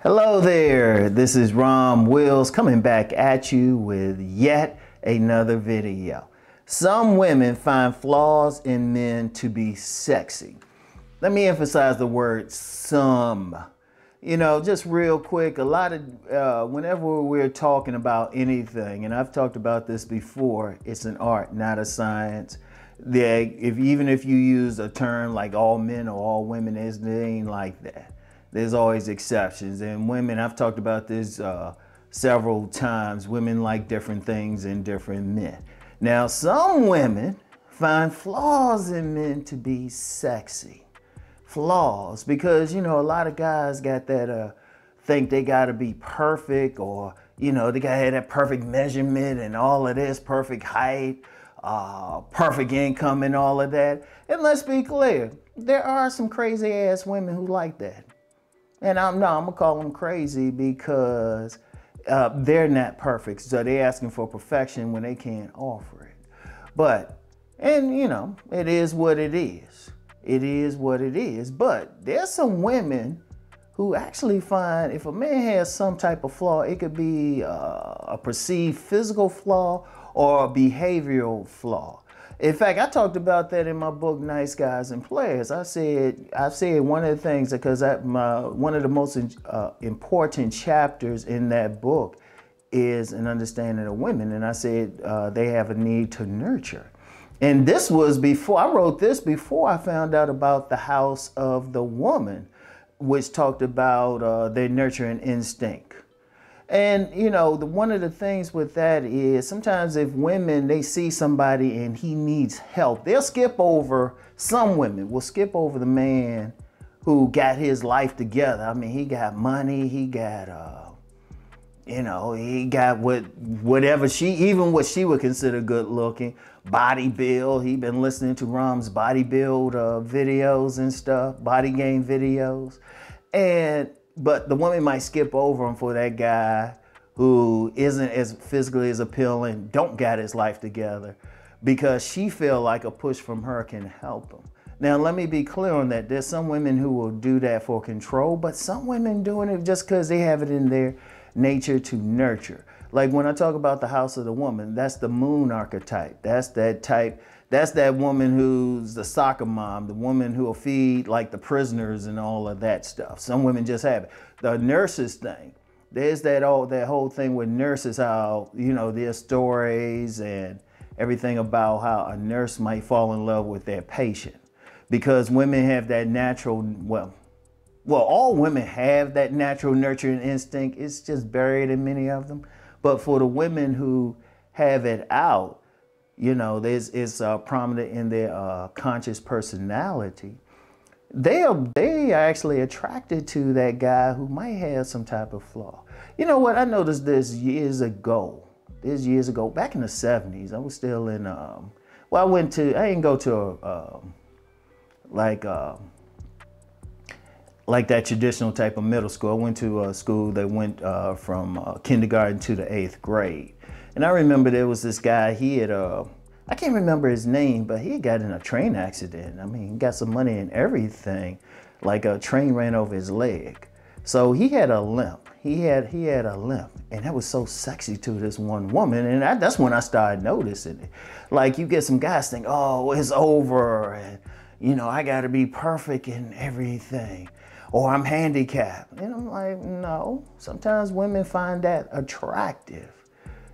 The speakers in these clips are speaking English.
Hello there, this is Rom Wills coming back at you with yet another video. Some women find flaws in men to be sexy. Let me emphasize the word some. You know, just real quick, a lot of, whenever we're talking about anything, and I've talked about this before, it's an art, not a science. Even if you use a term like all men or all women, it ain't like that. There's always exceptions, and women, I've talked about this several times, women like different things in different men. Now, some women find flaws in men to be sexy. Flaws, because, you know, a lot of guys got that, think they gotta be perfect, or, you know, they gotta have that perfect measurement and all of this, perfect height, perfect income and all of that. And let's be clear, there are some crazy ass women who like that. And I'm gonna call them crazy because they're not perfect. So they're asking for perfection when they can't offer it. But, and you know, it is what it is. It is what it is. But there's some women who actually find if a man has some type of flaw, it could be a perceived physical flaw or a behavioral flaw. In fact, I talked about that in my book, Nice Guys and Players. I said one of the things, because one of the most important chapters in that book is an understanding of women. And I said they have a need to nurture. And this was before, I wrote this before I found out about the House of the Woman, which talked about their nurturing instinct. And, you know, one of the things with that is sometimes if women, they see somebody and he needs help, they'll skip over, some women will skip over the man who got his life together. I mean, he got money, he got, you know, he got whatever even what she would consider good looking, body build. He been listening to Rom's body build videos and stuff, body game videos. But the woman might skip over him for that guy who isn't as physically as appealing, don't got his life together, because she feel like a push from her can help him. Now, let me be clear on that. There's some women who will do that for control, but some women doing it just because they have it in their nature to nurture. Like when I talk about the House of the Woman, that's the moon archetype. That's that type. That's that woman who's the soccer mom, the woman who will feed like the prisoners and all of that stuff. Some women just have it. The nurses thing, there's that whole thing with nurses, how, you know, their stories and everything about how a nurse might fall in love with their patient. Because women have that natural, well, all women have that natural nurturing instinct. It's just buried in many of them. But for the women who have it out, you know, it's prominent in their conscious personality. They are actually attracted to that guy who might have some type of flaw. You know what? I noticed this years ago. Back in the 70s. I was still in, well, I didn't go to like that traditional type of middle school. I went to a school that went from kindergarten to the 8th grade. And I remember there was this guy, he had, I can't remember his name, but he got in a train accident. I mean, he got some money and everything, like a train ran over his leg. So he had a limp. He had a limp, and that was so sexy to this one woman. And that's when I started noticing it. Like you get some guys think, oh, it's over, and you know, I gotta be perfect in everything, or I'm handicapped. And I'm like, no, sometimes women find that attractive.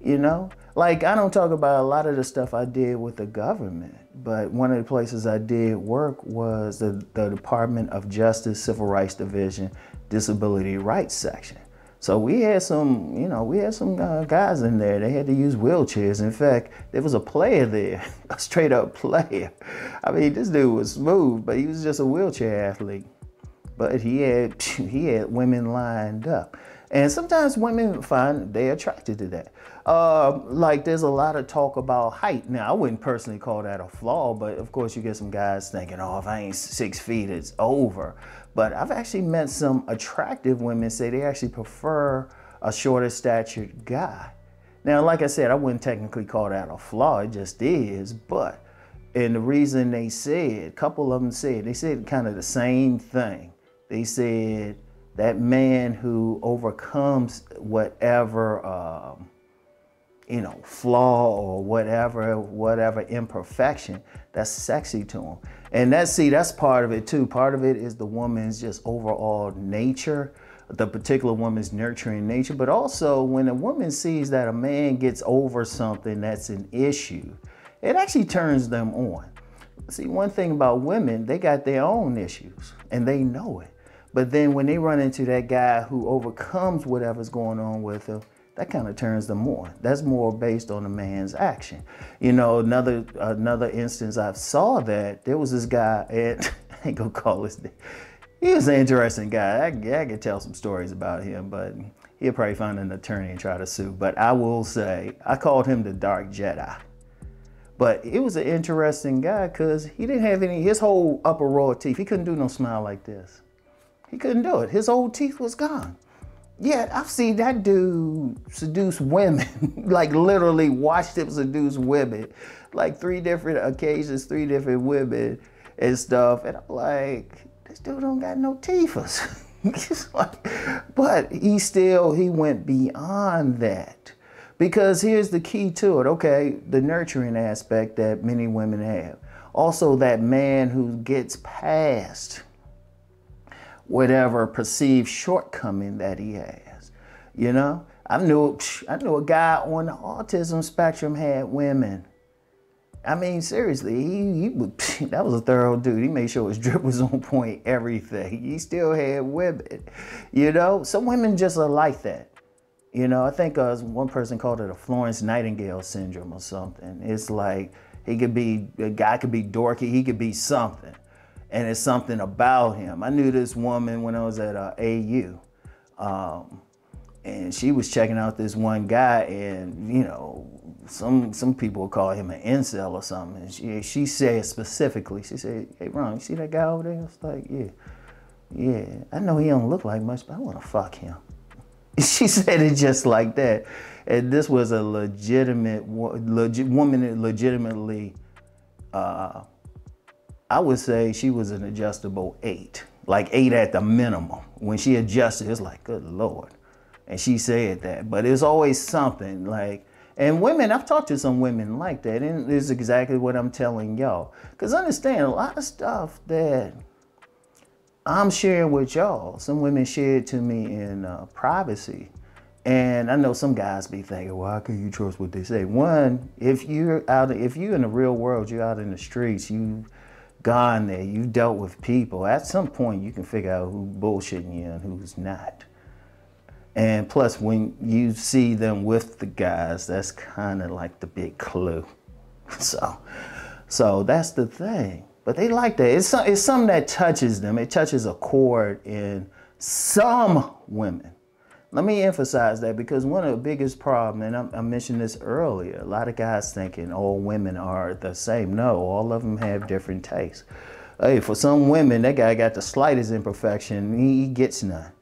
You know, like I don't talk about a lot of the stuff I did with the government, but one of the places I did work was the Department of Justice, Civil Rights Division, Disability Rights section. So we had some, you know, guys in there. They had to use wheelchairs. In fact, there was a player there, a straight up player. I mean, this dude was smooth, but he was just a wheelchair athlete. But he had women lined up. And sometimes women find they're attracted to that. Like there's a lot of talk about height. Now, I wouldn't personally call that a flaw, but of course you get some guys thinking, oh, if I ain't 6 feet, it's over. But I've actually met some attractive women say they actually prefer a shorter statured guy. Now, like I said, I wouldn't technically call that a flaw, it just is. But, and the reason they said, a couple of them said, they said kind of the same thing. They said, that man who overcomes whatever, you know, flaw or whatever imperfection, that's sexy to him. And that's part of it too. Part of it is the woman's just overall nature, the particular woman's nurturing nature, but also when a woman sees that a man gets over something that's an issue, it actually turns them on. See, one thing about women, they got their own issues and they know it. But then when they run into that guy who overcomes whatever's going on with them, that kind of turns them on. That's more based on a man's action. You know, another instance I saw that, there was this guy, and I ain't gonna call his name. He was an interesting guy. I could tell some stories about him, but he'll probably find an attorney and try to sue. But I will say, I called him the Dark Jedi. But it was an interesting guy because he didn't have his whole upper row of teeth, he couldn't do no smile like this. He couldn't do it. His old teeth was gone. Yeah, I've seen that dude seduce women, like literally watched him seduce women, like 3 different occasions, 3 different women and stuff. And I'm like, this dude don't got no teeth. But he went beyond that. Because here's the key to it, okay? The nurturing aspect that many women have. Also that man who gets past whatever perceived shortcoming that he has, you know? I knew a guy on the autism spectrum had women. I mean, seriously, that was a thorough dude. He made sure his drip was on point, everything. He still had women, you know? Some women just are like that. You know, I think one person called it a Florence Nightingale syndrome or something. It's like, a guy could be dorky, he could be something. And it's something about him. I knew this woman when I was at AU. And she was checking out this one guy, and you know, some people would call him an incel or something. And she said specifically, she said, "Hey Ron, you see that guy over there?" I was like, yeah. I know he don't look like much, but I want to fuck him. She said it just like that. And this was a legitimate woman, legitimately, I would say she was an adjustable 8, like 8 at the minimum. When she adjusted, it's like, good Lord. And she said that, but it's always something like, and women, I've talked to some women like that, and it's exactly what I'm telling y'all. Because understand, a lot of stuff that I'm sharing with y'all, some women shared to me in privacy. And I know some guys be thinking, well, how can you trust what they say? One, if you're in the real world, you're out in the streets, you've gone there, you've dealt with people, at some point you can figure out who's bullshitting you and who's not. And plus, when you see them with the guys, that's kind of like the big clue. So that's the thing. But they like that. It's something that touches them. It touches a chord in some women. Let me emphasize that, because one of the biggest problems, and I mentioned this earlier, a lot of guys thinking all women are the same. No, all of them have different tastes. Hey, for some women, that guy got the slightest imperfection, he gets none.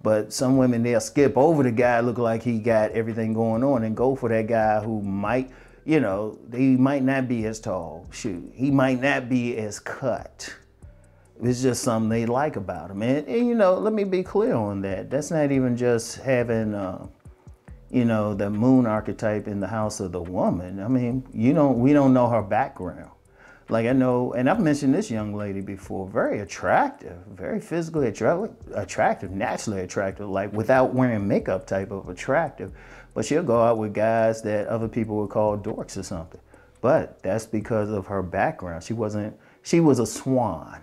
But some women, they'll skip over the guy, look like he got everything going on, and go for that guy who might, you know, he might not be as tall. Shoot, he might not be as cut. It's just something they like about him. And you know, let me be clear on that. That's not even just having, you know, the moon archetype in the house of the woman. I mean, we don't know her background. Like I know, and I've mentioned this young lady before, very attractive, very physically attractive, naturally attractive, like without wearing makeup type of attractive. But she'll go out with guys that other people would call dorks or something. But that's because of her background. She was a swan.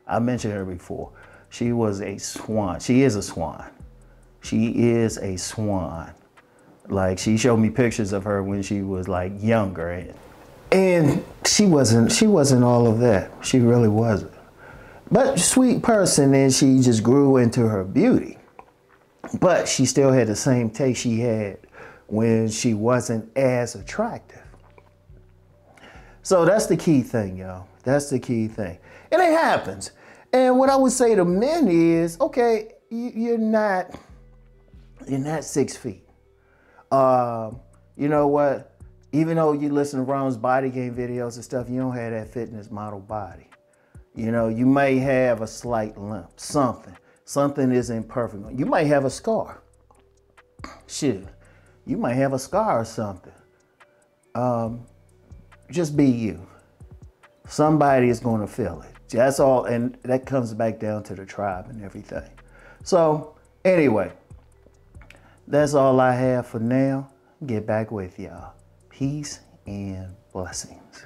I mentioned her before. She was a swan. She is a swan. She is a swan. Like, she showed me pictures of her when she was like younger. And she wasn't all of that. She really wasn't. But sweet person, and she just grew into her beauty. But she still had the same taste she had when she wasn't as attractive. So that's the key thing, y'all. That's the key thing. And it happens. And what I would say to men is, okay, you're not 6 feet. You know what? Even though you listen to Rom's body game videos and stuff, you don't have that fitness model body. You know, you may have a slight limp, something. something isn't perfect. You might have a scar. Shit, you might have a scar or something. Just be you. Somebody is going to feel it. That's all. And that comes back down to the tribe and everything. So anyway, that's all I have for now. Get back with y'all. Peace and blessings.